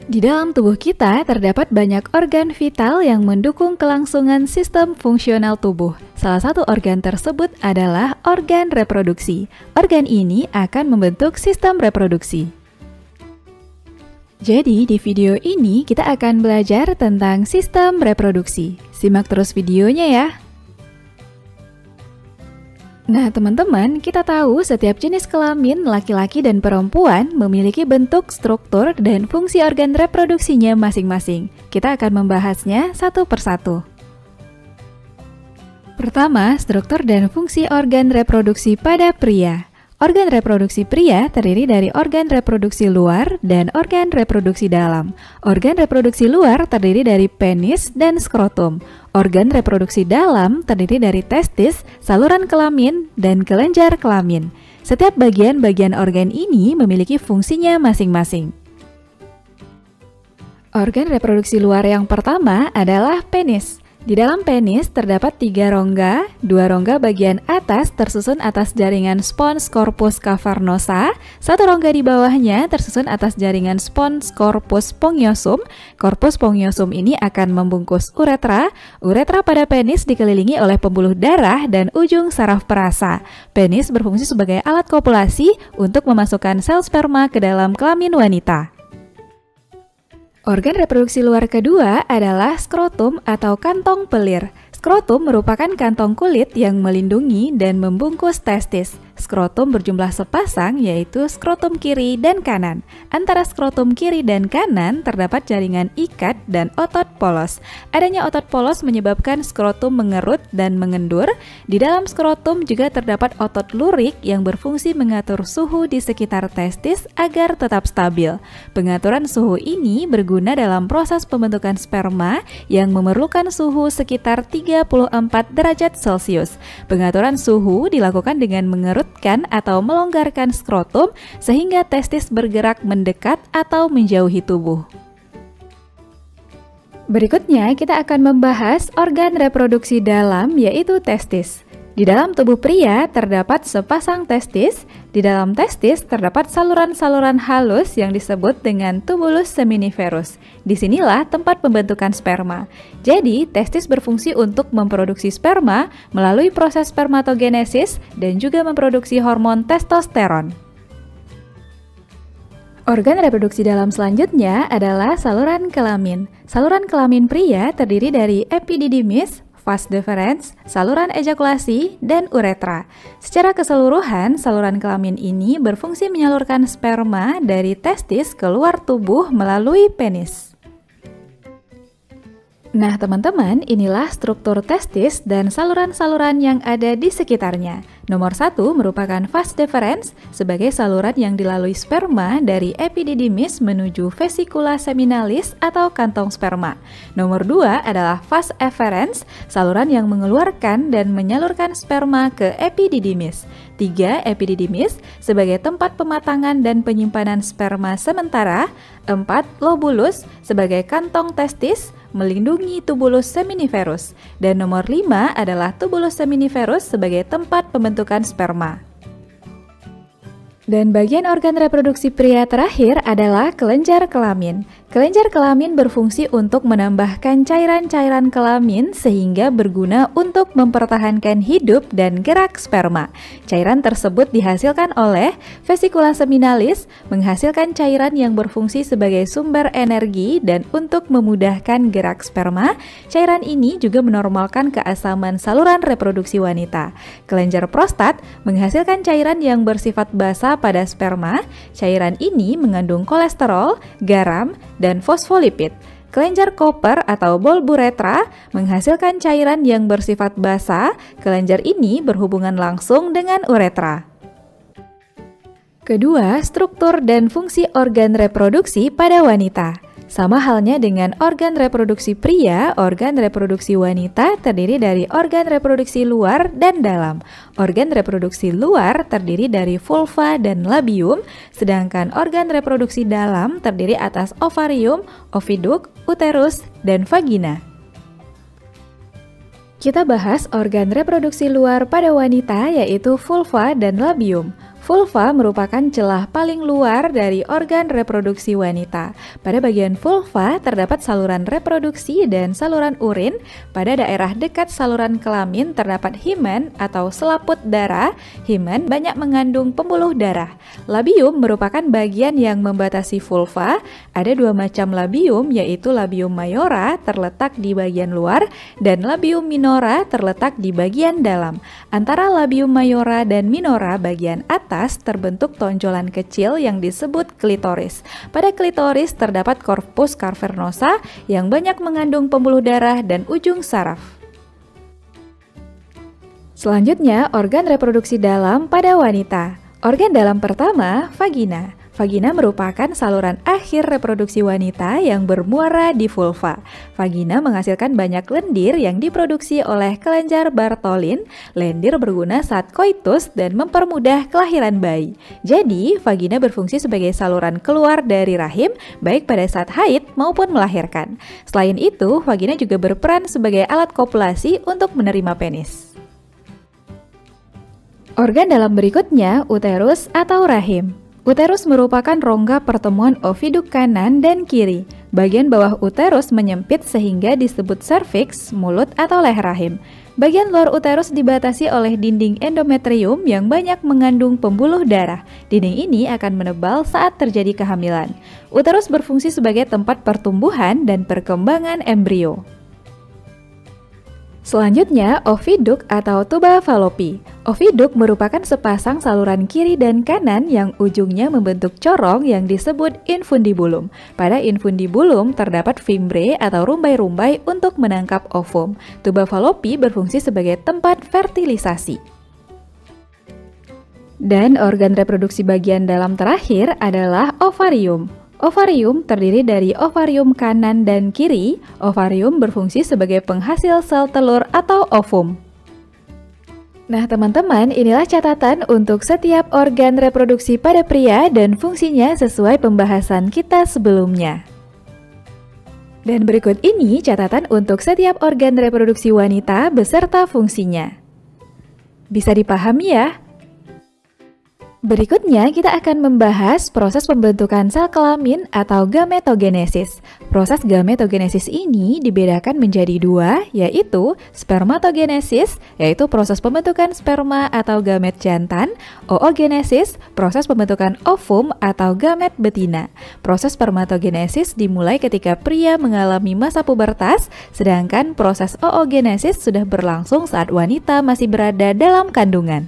Di dalam tubuh kita terdapat banyak organ vital yang mendukung kelangsungan sistem fungsional tubuh. Salah satu organ tersebut adalah organ reproduksi. Organ ini akan membentuk sistem reproduksi. Jadi di video ini kita akan belajar tentang sistem reproduksi. Simak terus videonya ya. Nah teman-teman, kita tahu setiap jenis kelamin laki-laki dan perempuan memiliki bentuk, struktur, dan fungsi organ reproduksinya masing-masing. Kita akan membahasnya satu persatu. Pertama, struktur dan fungsi organ reproduksi pada pria. Organ reproduksi pria terdiri dari organ reproduksi luar dan organ reproduksi dalam. Organ reproduksi luar terdiri dari penis dan skrotum. Organ reproduksi dalam terdiri dari testis, saluran kelamin, dan kelenjar kelamin. Setiap bagian-bagian organ ini memiliki fungsinya masing-masing. Organ reproduksi luar yang pertama adalah penis. Di dalam penis terdapat 3 rongga, 2 rongga bagian atas tersusun atas jaringan spons corpus cavernosa, 1 rongga di bawahnya tersusun atas jaringan spons corpus spongiosum. Corpus spongiosum ini akan membungkus uretra. Uretra pada penis dikelilingi oleh pembuluh darah dan ujung saraf perasa. Penis berfungsi sebagai alat kopulasi untuk memasukkan sel sperma ke dalam kelamin wanita. Organ reproduksi luar kedua adalah skrotum atau kantong pelir. Skrotum merupakan kantong kulit yang melindungi dan membungkus testis. Skrotum berjumlah sepasang, yaitu skrotum kiri dan kanan. Antara skrotum kiri dan kanan terdapat jaringan ikat dan otot polos. Adanya otot polos menyebabkan skrotum mengerut dan mengendur. Di dalam skrotum juga terdapat otot lurik yang berfungsi mengatur suhu di sekitar testis agar tetap stabil. Pengaturan suhu ini berguna dalam proses pembentukan sperma yang memerlukan suhu sekitar 34 derajat Celcius. Pengaturan suhu dilakukan dengan mengerutkan atau melonggarkan skrotum sehingga testis bergerak mendekat atau menjauhi tubuh. Berikutnya kita akan membahas organ reproduksi dalam, yaitu testis. Di dalam tubuh pria terdapat sepasang testis. Di dalam testis terdapat saluran-saluran halus yang disebut dengan tubulus seminiferus. Disinilah tempat pembentukan sperma. Jadi, testis berfungsi untuk memproduksi sperma melalui proses spermatogenesis dan juga memproduksi hormon testosteron. Organ reproduksi dalam selanjutnya adalah saluran kelamin. Saluran kelamin pria terdiri dari epididymis, vas deferens, saluran ejakulasi, dan uretra. Secara keseluruhan, saluran kelamin ini berfungsi menyalurkan sperma dari testis keluar tubuh melalui penis. Nah teman-teman, inilah struktur testis dan saluran-saluran yang ada di sekitarnya. Nomor 1 merupakan vas deferens sebagai saluran yang dilalui sperma dari epididymis menuju vesicula seminalis atau kantong sperma. Nomor 2 adalah vas efferens, saluran yang mengeluarkan dan menyalurkan sperma ke epididymis. 3. Epididymis sebagai tempat pematangan dan penyimpanan sperma sementara. 4. Lobulus sebagai kantong testis melindungi tubulus seminiferus. Dan nomor 5 adalah tubulus seminiferus sebagai tempat pembentukan sperma. Dan bagian organ reproduksi pria terakhir adalah kelenjar kelamin. Kelenjar kelamin berfungsi untuk menambahkan cairan-cairan kelamin sehingga berguna untuk mempertahankan hidup dan gerak sperma. Cairan tersebut dihasilkan oleh vesicula seminalis, menghasilkan cairan yang berfungsi sebagai sumber energi dan untuk memudahkan gerak sperma. Cairan ini juga menormalkan keasaman saluran reproduksi wanita. Kelenjar prostat menghasilkan cairan yang bersifat basa pada sperma. Cairan ini mengandung kolesterol, garam, dan fosfolipid. Kelenjar koper atau bulburetra menghasilkan cairan yang bersifat basa. Kelenjar ini berhubungan langsung dengan uretra. Kedua, struktur dan fungsi organ reproduksi pada wanita. Sama halnya dengan organ reproduksi pria, organ reproduksi wanita terdiri dari organ reproduksi luar dan dalam. Organ reproduksi luar terdiri dari vulva dan labium, sedangkan organ reproduksi dalam terdiri atas ovarium, oviduk, uterus, dan vagina. Kita bahas organ reproduksi luar pada wanita, yaitu vulva dan labium. Vulva merupakan celah paling luar dari organ reproduksi wanita. Pada bagian vulva terdapat saluran reproduksi dan saluran urin. Pada daerah dekat saluran kelamin terdapat himen atau selaput darah. Himen banyak mengandung pembuluh darah. Labium merupakan bagian yang membatasi vulva. Ada dua macam labium, yaitu labium majora terletak di bagian luar dan labium minora terletak di bagian dalam. Antara labium majora dan minora bagian atas terbentuk tonjolan kecil yang disebut klitoris. Pada klitoris terdapat corpus cavernosa yang banyak mengandung pembuluh darah dan ujung saraf. Selanjutnya, organ reproduksi dalam pada wanita. Organ dalam pertama, vagina. Vagina merupakan saluran akhir reproduksi wanita yang bermuara di vulva. Vagina menghasilkan banyak lendir yang diproduksi oleh kelenjar Bartholin. Lendir berguna saat koitus dan mempermudah kelahiran bayi. Jadi, vagina berfungsi sebagai saluran keluar dari rahim, baik pada saat haid maupun melahirkan. Selain itu, vagina juga berperan sebagai alat kopulasi untuk menerima penis. Organ dalam berikutnya, uterus atau rahim. Uterus merupakan rongga pertemuan oviduk kanan dan kiri. Bagian bawah uterus menyempit sehingga disebut serviks, mulut atau leher rahim. Bagian luar uterus dibatasi oleh dinding endometrium yang banyak mengandung pembuluh darah. Dinding ini akan menebal saat terjadi kehamilan. Uterus berfungsi sebagai tempat pertumbuhan dan perkembangan embrio. Selanjutnya, oviduk atau tuba Fallopi. Oviduk merupakan sepasang saluran kiri dan kanan yang ujungnya membentuk corong yang disebut infundibulum. Pada infundibulum terdapat fimbre atau rumbai-rumbai untuk menangkap ovum. Tuba Fallopi berfungsi sebagai tempat fertilisasi. Dan organ reproduksi bagian dalam terakhir adalah ovarium. Ovarium terdiri dari ovarium kanan dan kiri. Ovarium berfungsi sebagai penghasil sel telur atau ovum. Nah teman-teman, inilah catatan untuk setiap organ reproduksi pada pria dan fungsinya sesuai pembahasan kita sebelumnya. Dan berikut ini catatan untuk setiap organ reproduksi wanita beserta fungsinya. Bisa dipahami ya? Berikutnya kita akan membahas proses pembentukan sel kelamin atau gametogenesis. Proses gametogenesis ini dibedakan menjadi dua, yaitu spermatogenesis, yaitu proses pembentukan sperma atau gamet jantan, oogenesis, proses pembentukan ovum atau gamet betina. Proses spermatogenesis dimulai ketika pria mengalami masa pubertas, sedangkan proses oogenesis sudah berlangsung saat wanita masih berada dalam kandungan.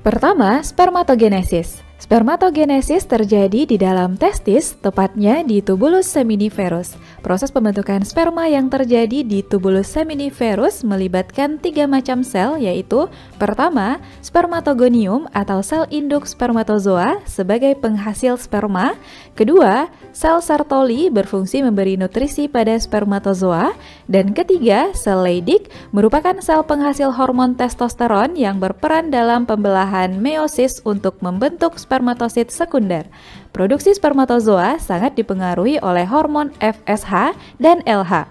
Pertama, spermatogenesis. Spermatogenesis terjadi di dalam testis, tepatnya di tubulus seminiferus. Proses pembentukan sperma yang terjadi di tubulus seminiferus melibatkan 3 macam sel, yaitu pertama, spermatogonium atau sel induk spermatozoa sebagai penghasil sperma. Kedua, sel Sertoli berfungsi memberi nutrisi pada spermatozoa. Dan ketiga, sel Leydig merupakan sel penghasil hormon testosteron yang berperan dalam pembelahan meiosis untuk membentuk spermatosit sekunder. Produksi spermatozoa sangat dipengaruhi oleh hormon FSH dan LH.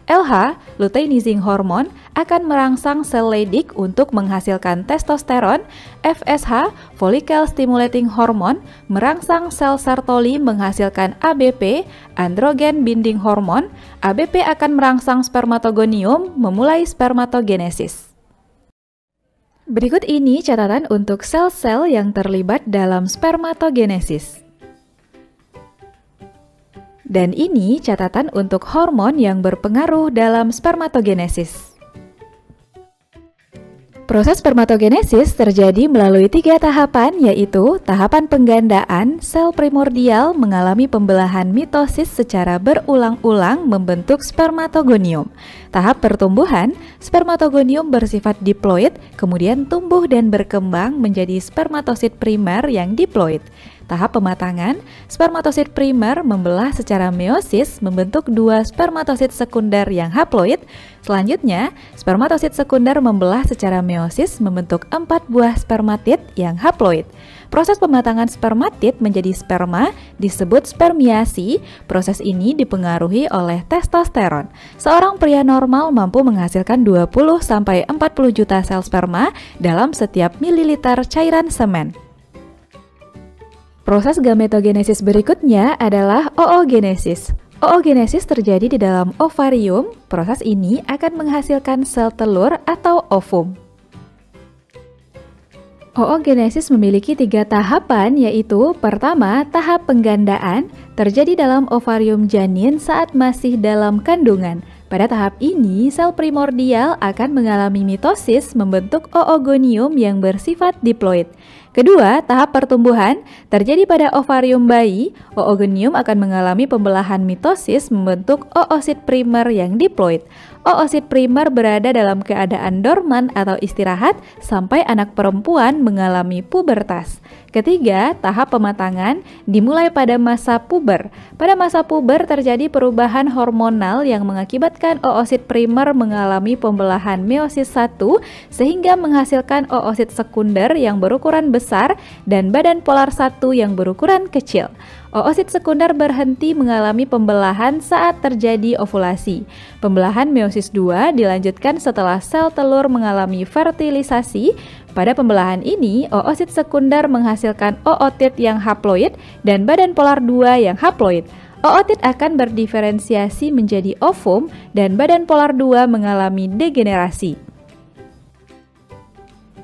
LH, luteinizing hormone, akan merangsang sel Leydig untuk menghasilkan testosteron. FSH, follicle stimulating hormone, merangsang sel Sertoli menghasilkan ABP, androgen binding hormone. ABP akan merangsang spermatogonium memulai spermatogenesis. Berikut ini catatan untuk sel-sel yang terlibat dalam spermatogenesis. Dan ini catatan untuk hormon yang berpengaruh dalam spermatogenesis. Proses spermatogenesis terjadi melalui 3 tahapan, yaitu tahapan penggandaan, sel primordial mengalami pembelahan mitosis secara berulang-ulang membentuk spermatogonium. Tahap pertumbuhan, spermatogonium bersifat diploid, kemudian tumbuh dan berkembang menjadi spermatosit primer yang diploid. Tahap pematangan, spermatosit primer membelah secara meiosis membentuk 2 spermatosit sekunder yang haploid. Selanjutnya, spermatosit sekunder membelah secara meiosis membentuk 4 buah spermatid yang haploid. Proses pematangan spermatid menjadi sperma disebut spermiasi. Proses ini dipengaruhi oleh testosteron. Seorang pria normal mampu menghasilkan 20-40 juta sel sperma dalam setiap mililiter cairan semen. Proses gametogenesis berikutnya adalah oogenesis. Oogenesis terjadi di dalam ovarium. Proses ini akan menghasilkan sel telur atau ovum. Oogenesis memiliki 3 tahapan, yaitu pertama, tahap penggandaan terjadi dalam ovarium janin saat masih dalam kandungan. Pada tahap ini, sel primordial akan mengalami mitosis membentuk oogonium yang bersifat diploid. Kedua, tahap pertumbuhan terjadi pada ovarium bayi. Oogonium akan mengalami pembelahan mitosis membentuk oosit primer yang diploid. Oosit primer berada dalam keadaan dorman atau istirahat sampai anak perempuan mengalami pubertas. Ketiga, tahap pematangan dimulai pada masa puber. Pada masa puber terjadi perubahan hormonal yang mengakibatkan oosit primer mengalami pembelahan meiosis 1 sehingga menghasilkan oosit sekunder yang berukuran besar dan badan polar 1 yang berukuran kecil. Oosit sekunder berhenti mengalami pembelahan saat terjadi ovulasi. Pembelahan meiosis 2 dilanjutkan setelah sel telur mengalami fertilisasi. Pada pembelahan ini, oosit sekunder menghasilkan ootit yang haploid dan badan polar 2 yang haploid. Ootit akan berdiferensiasi menjadi ovum dan badan polar 2 mengalami degenerasi.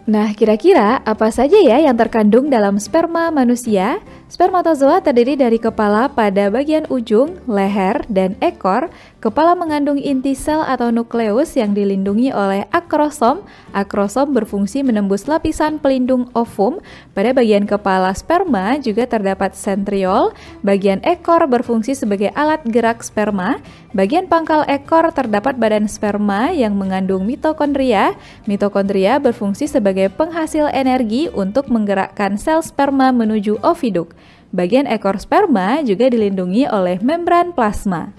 Nah, kira-kira apa saja ya yang terkandung dalam sperma manusia? Spermatozoa terdiri dari kepala pada bagian ujung, leher, dan ekor. Kepala mengandung inti sel atau nukleus yang dilindungi oleh akrosom. Akrosom berfungsi menembus lapisan pelindung ovum. Pada bagian kepala sperma juga terdapat sentriol. Bagian ekor berfungsi sebagai alat gerak sperma. Bagian pangkal ekor terdapat badan sperma yang mengandung mitokondria. Mitokondria berfungsi sebagai penghasil energi untuk menggerakkan sel sperma menuju oviduk. Bagian ekor sperma juga dilindungi oleh membran plasma.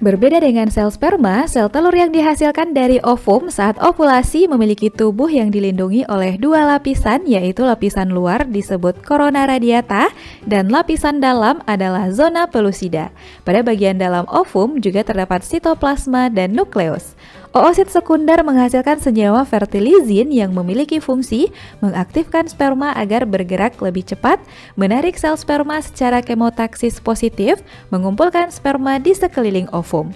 Berbeda dengan sel sperma, sel telur yang dihasilkan dari ovum saat ovulasi memiliki tubuh yang dilindungi oleh 2 lapisan, yaitu lapisan luar disebut corona radiata dan lapisan dalam adalah zona pellucida. Pada bagian dalam ovum juga terdapat sitoplasma dan nukleus. Oosit sekunder menghasilkan senyawa fertilizin yang memiliki fungsi mengaktifkan sperma agar bergerak lebih cepat, menarik sel sperma secara kemotaksis positif, mengumpulkan sperma di sekeliling ovum.